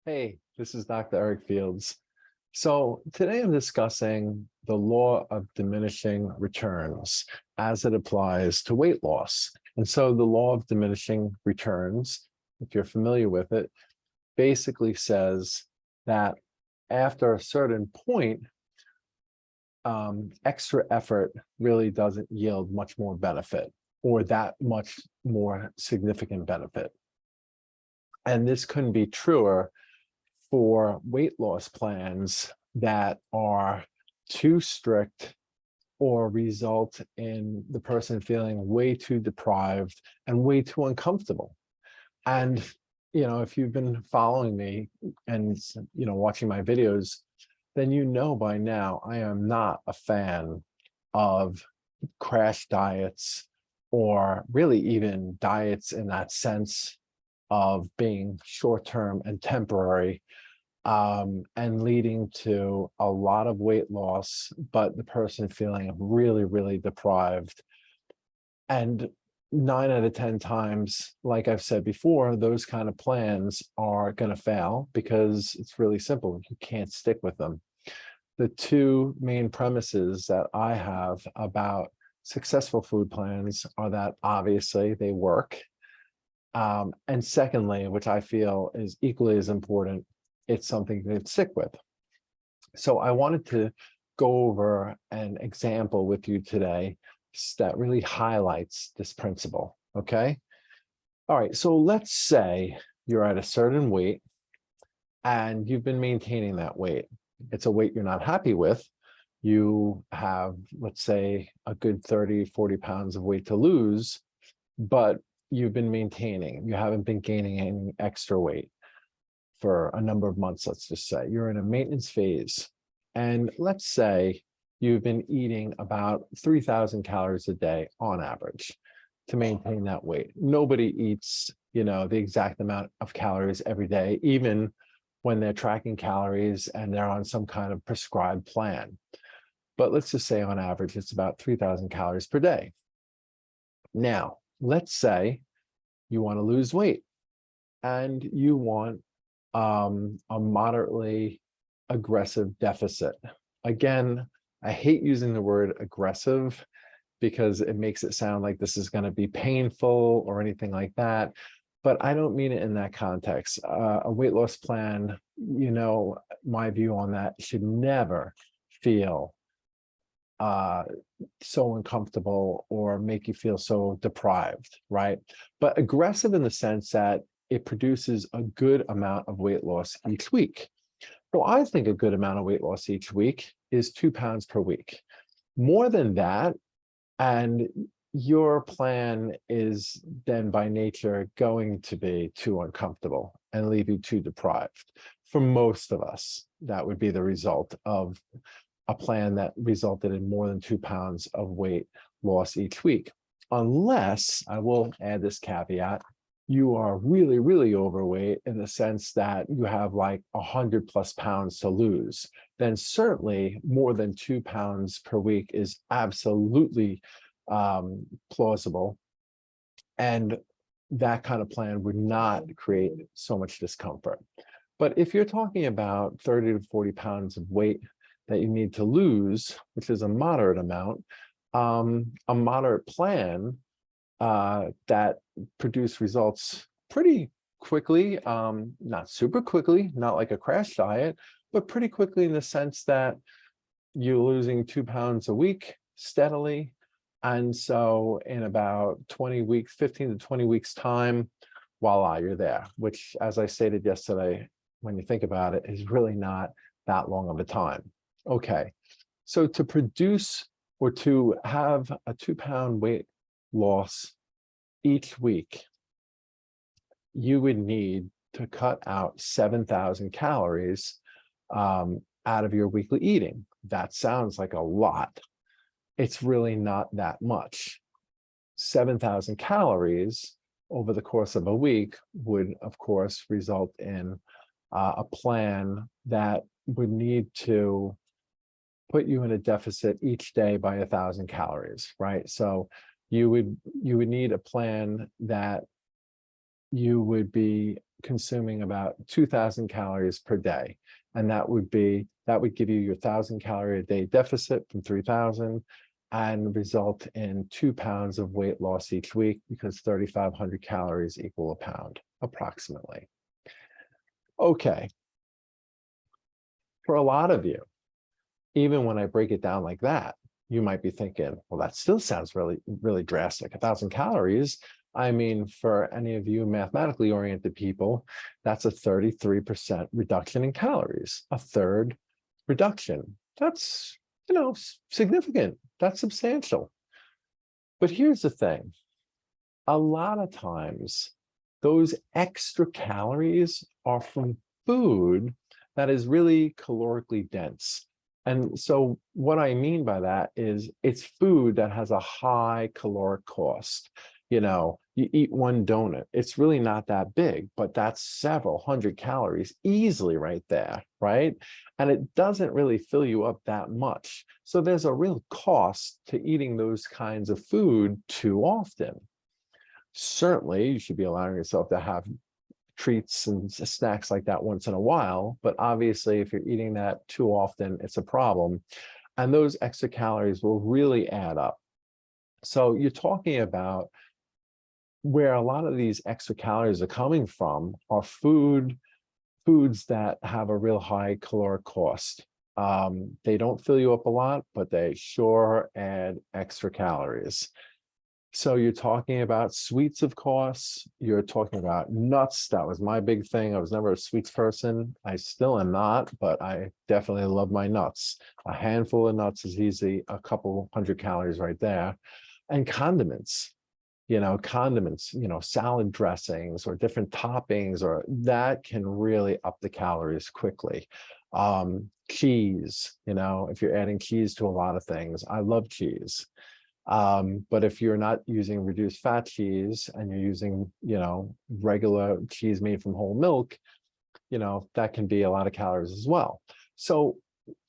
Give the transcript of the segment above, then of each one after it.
Hey, this is Dr. Eric Fields. So today I'm discussing the law of diminishing returns as it applies to weight loss. And so the law of diminishing returns, if you're familiar with it, basically says that after a certain point, extra effort really doesn't yield much more benefit or that much more significant benefit. And this couldn't be truer for weight loss plans that are too strict or result in the person feeling way too deprived and way too uncomfortable. And, if you've been following me and, watching my videos, then by now I am not a fan of crash diets or really even diets in that sense of being short-term and temporary, and leading to a lot of weight loss, but the person feeling really, really deprived. And 9 out of 10 times, like I've said before, those kind of plans are going to fail because it's really simple. You can't stick with them. The two main premises that I have about successful food plans are that obviously they work. And secondly, which I feel is equally as important, it's something to stick with. So I wanted to go over an example with you today that really highlights this principle, okay? All right, so let's say you're at a certain weight and you've been maintaining that weight. It's a weight you're not happy with. You have, let's say, a good 30, 40 pounds of weight to lose, but you've been maintaining. You haven't been gaining any extra weight for a number of months, let's just say. You're in a maintenance phase. And let's say you've been eating about 3,000 calories a day on average to maintain that weight. Nobody eats, the exact amount of calories every day, even when they're tracking calories and they're on some kind of prescribed plan. But let's just say on average, it's about 3,000 calories per day. Now, let's say you want to lose weight and you want a moderately aggressive deficit. Again, I hate using the word aggressive because it makes it sound like this is going to be painful or anything like that. But I don't mean it in that context. A weight loss plan, my view on that should never feel so uncomfortable or make you feel so deprived, right? But aggressive in the sense that it produces a good amount of weight loss each week. So I think a good amount of weight loss each week is 2 pounds per week. More than that, and your plan is then by nature going to be too uncomfortable and leave you too deprived. For most of us, that would be the result of a plan that resulted in more than 2 pounds of weight loss each week. Unless, I will add this caveat, you are really, really overweight in the sense that you have like 100 plus pounds to lose, then certainly more than 2 pounds per week is absolutely plausible. And that kind of plan would not create so much discomfort. But if you're talking about 30 to 40 pounds of weight that you need to lose, which is a moderate amount, a moderate plan that produce results pretty quickly, not super quickly, not like a crash diet, but pretty quickly in the sense that you're losing 2 pounds a week steadily. And so in about 20 weeks, 15 to 20 weeks time, voila, you're there, which, as I stated yesterday, when you think about it, is really not that long of a time. Okay, so to produce or to have a 2 pound weight loss each week, you would need to cut out 7,000 calories out of your weekly eating. That sounds like a lot. It's really not that much. 7,000 calories over the course of a week would, of course, result in a plan that would need to put you in a deficit each day by 1,000 calories, right? So you would need a plan that you would be consuming about 2,000 calories per day. And that would give you your 1,000 calorie a day deficit from 3,000 and result in 2 pounds of weight loss each week, because 3,500 calories equal a pound approximately. Okay. For a lot of you, even when I break it down like that, you might be thinking, well, that still sounds really, really drastic. 1,000 calories. I mean, for any of you mathematically oriented people, that's a 33% reduction in calories, a third reduction. That's, significant. That's substantial. But here's the thing. A lot of times, those extra calories are from food that is really calorically dense. And so what I mean by that is it's food that has a high caloric cost. You eat one donut, it's really not that big, but that's several hundred calories easily right there, right? And it doesn't really fill you up that much. So there's a real cost to eating those kinds of food too often. Certainly, you should be allowing yourself to have treats and snacks like that once in a while, but obviously if you're eating that too often, it's a problem. And those extra calories will really add up. So you're talking about where a lot of these extra calories are coming from are foods that have a real high caloric cost. They don't fill you up a lot, but they sure add extra calories. So you're talking about sweets, of course. You're talking about nuts. That was my big thing. I was never a sweets person. I still am not, but I definitely love my nuts. A handful of nuts is easy, a couple hundred calories right there. And condiments, salad dressings or different toppings, or that can really up the calories quickly. Cheese, if you're adding cheese to a lot of things, I love cheese. But if you're not using reduced fat cheese and you're using, regular cheese made from whole milk, that can be a lot of calories as well. So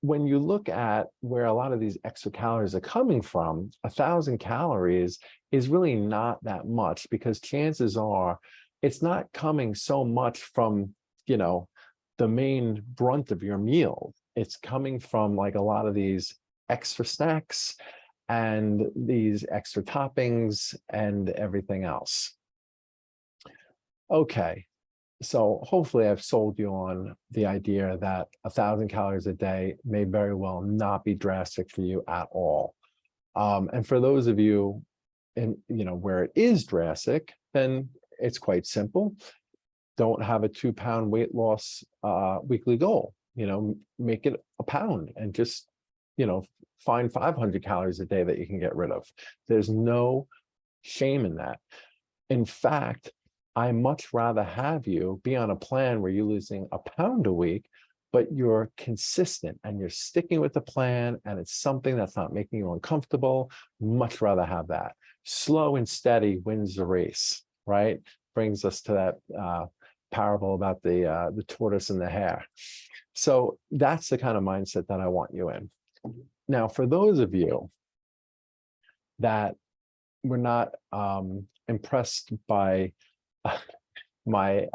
when you look at where a lot of these extra calories are coming from, 1,000 calories is really not that much, because chances are it's not coming so much from, the main brunt of your meal. It's coming from like a lot of these extra snacks and these extra toppings and everything else. Okay, so hopefully I've sold you on the idea that 1,000 calories a day may very well not be drastic for you at all. And for those of you where it is drastic, then it's quite simple. Don't have a 2-pound weight loss weekly goal. Make it a pound and just, find 500 calories a day that you can get rid of. There's no shame in that. In fact, I much rather have you be on a plan where you're losing a pound a week, but you're consistent and you're sticking with the plan and it's something that's not making you uncomfortable. Much rather have that. Slow and steady wins the race, right? Brings us to that parable about the tortoise and the hare. So that's the kind of mindset that I want you in. Now, for those of you that were not impressed by my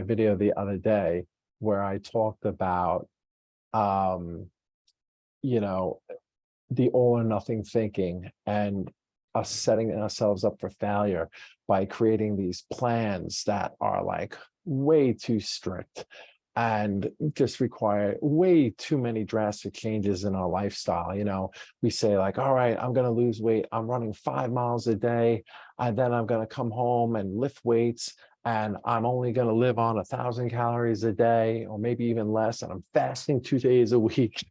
video the other day, where I talked about the all or nothing thinking and us setting ourselves up for failure by creating these plans that are like way too strict and just require way too many drastic changes in our lifestyle. We say like, all right, I'm going to lose weight. I'm running 5 miles a day. And then I'm going to come home and lift weights. And I'm only going to live on 1,000 calories a day, or maybe even less. And I'm fasting 2 days a week.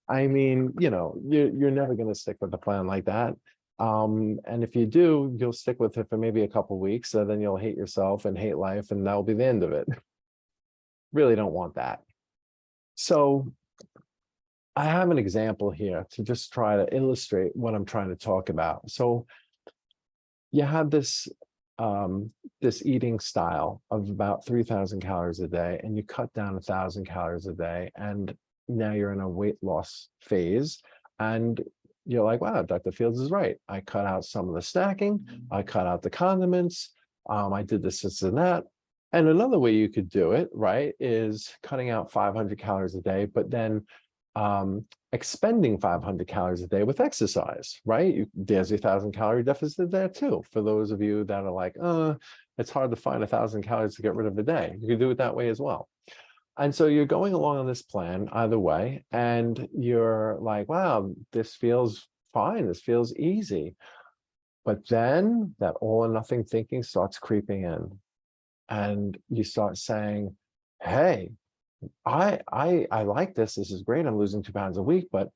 I mean, you're never going to stick with a plan like that. And if you do, you'll stick with it for maybe a couple of weeks. So then you'll hate yourself and hate life, and that'll be the end of it. Really don't want that. So I have an example here to just try to illustrate what I'm trying to talk about. So you have this eating style of about 3,000 calories a day, and you cut down 1,000 calories a day, and now you're in a weight loss phase, and you're like, wow, Dr. Fields is right. I cut out some of the snacking, I cut out the condiments, I did this and that. And another way you could do it, right, is cutting out 500 calories a day, but then expending 500 calories a day with exercise, right? There's a 1,000 calorie deficit there too. For those of you that are like, it's hard to find 1,000 calories to get rid of a day. You can do it that way as well. And so you're going along on this plan either way, and you're like, wow, this feels fine. This feels easy. But then that all or nothing thinking starts creeping in, and you start saying, hey, I like this. This is great. I'm losing 2 pounds a week, but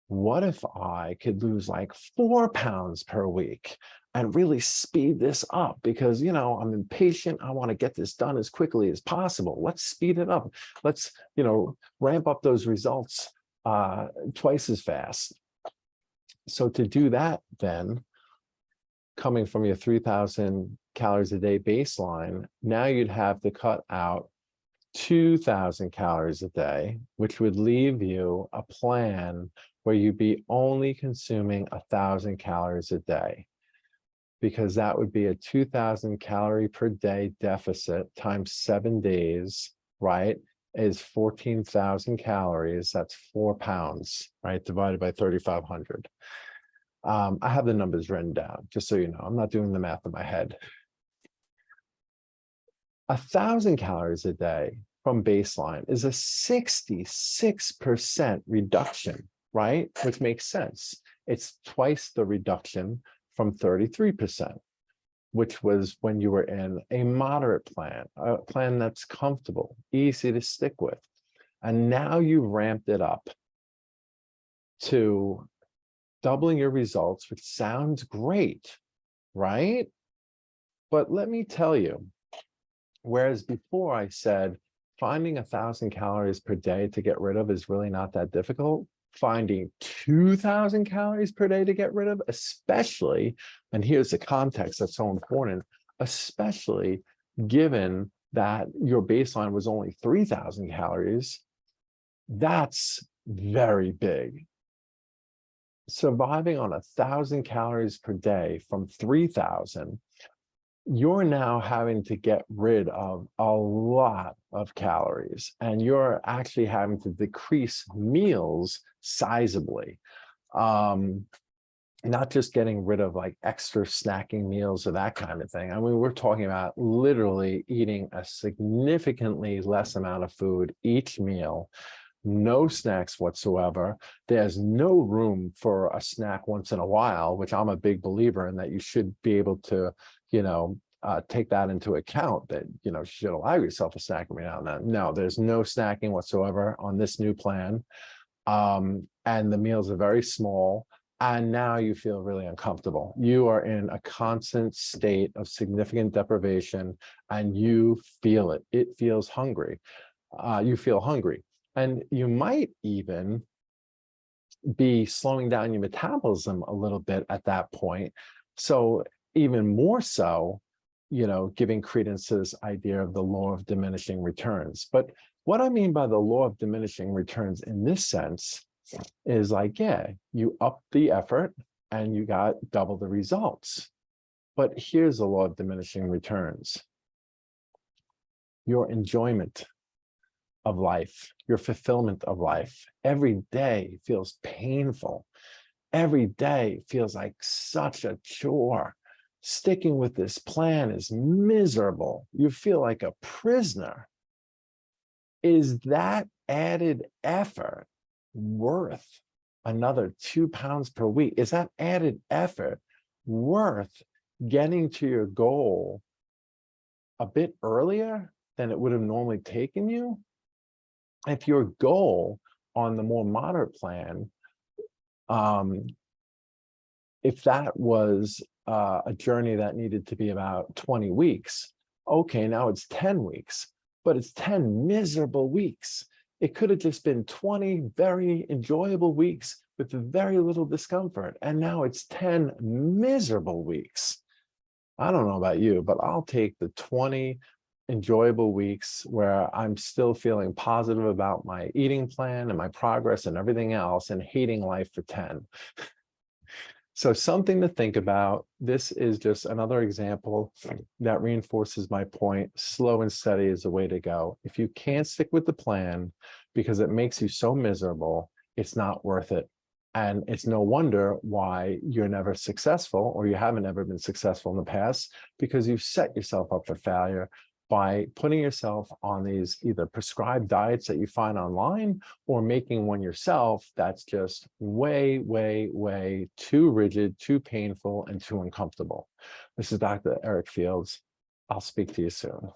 what if I could lose like 4 pounds per week and really speed this up? Because, you know, I'm impatient. I want to get this done as quickly as possible. Let's speed it up. Let's, you know, ramp up those results twice as fast. So to do that, then coming from your 3,000 calories a day baseline, now you'd have to cut out 2,000 calories a day, which would leave you a plan where you'd be only consuming 1,000 calories a day, because that would be a 2,000 calorie per day deficit times 7 days, right? Is 14,000 calories. That's 4 pounds, right? Divided by 3,500. I have the numbers written down, just so you know. I'm not doing the math in my head. 1,000 calories a day from baseline is a 66% reduction, right? Which makes sense. It's twice the reduction from 33%, which was when you were in a moderate plan, a plan that's comfortable, easy to stick with. And now you've ramped it up to doubling your results, which sounds great, right? But let me tell you, whereas before I said finding 1,000 calories per day to get rid of is really not that difficult, finding 2,000 calories per day to get rid of, especially, and here's the context that's so important, especially given that your baseline was only 3,000 calories, that's very big. Surviving on 1,000 calories per day from 3,000, you're now having to get rid of a lot of calories, and you're actually having to decrease meals sizably. Not just getting rid of like extra snacking meals or that kind of thing. I mean, we're talking about literally eating a significantly less amount of food each meal. No snacks whatsoever. There's no room for a snack once in a while, which I'm a big believer in, that you should be able to, you know, take that into account, that, you know, you should allow yourself a snack every now and then. No, there's no snacking whatsoever on this new plan. And the meals are very small. And now you feel really uncomfortable. You are in a constant state of significant deprivation, and you feel it. It feels hungry. You feel hungry. And you might even be slowing down your metabolism a little bit at that point. So even more so, you know, giving credence to this idea of the law of diminishing returns. But what I mean by the law of diminishing returns in this sense is like, yeah, you up the effort and you got double the results. But here's the law of diminishing returns. Your enjoyment of life, your fulfillment of life, every day feels painful. Every day feels like such a chore. Sticking with this plan is miserable. You feel like a prisoner. Is that added effort worth another 2 pounds per week? Is that added effort worth getting to your goal a bit earlier than it would have normally taken you? If your goal on the more moderate plan, if that was a journey that needed to be about 20 weeks, okay, now it's 10 weeks, but it's 10 miserable weeks. It could have just been 20 very enjoyable weeks with very little discomfort, and now it's 10 miserable weeks. I don't know about you, but I'll take the 20 enjoyable weeks where I'm still feeling positive about my eating plan and my progress and everything else, and hating life for 10. So something to think about. This is just another example that reinforces my point. Slow and steady is the way to go. If you can't stick with the plan because it makes you so miserable, it's not worth it. And it's no wonder why you're never successful, or you haven't ever been successful in the past, because you've set yourself up for failure by putting yourself on these either prescribed diets that you find online, or making one yourself that's just way, way, way too rigid, too painful, and too uncomfortable. This is Dr. Eric Fields. I'll speak to you soon.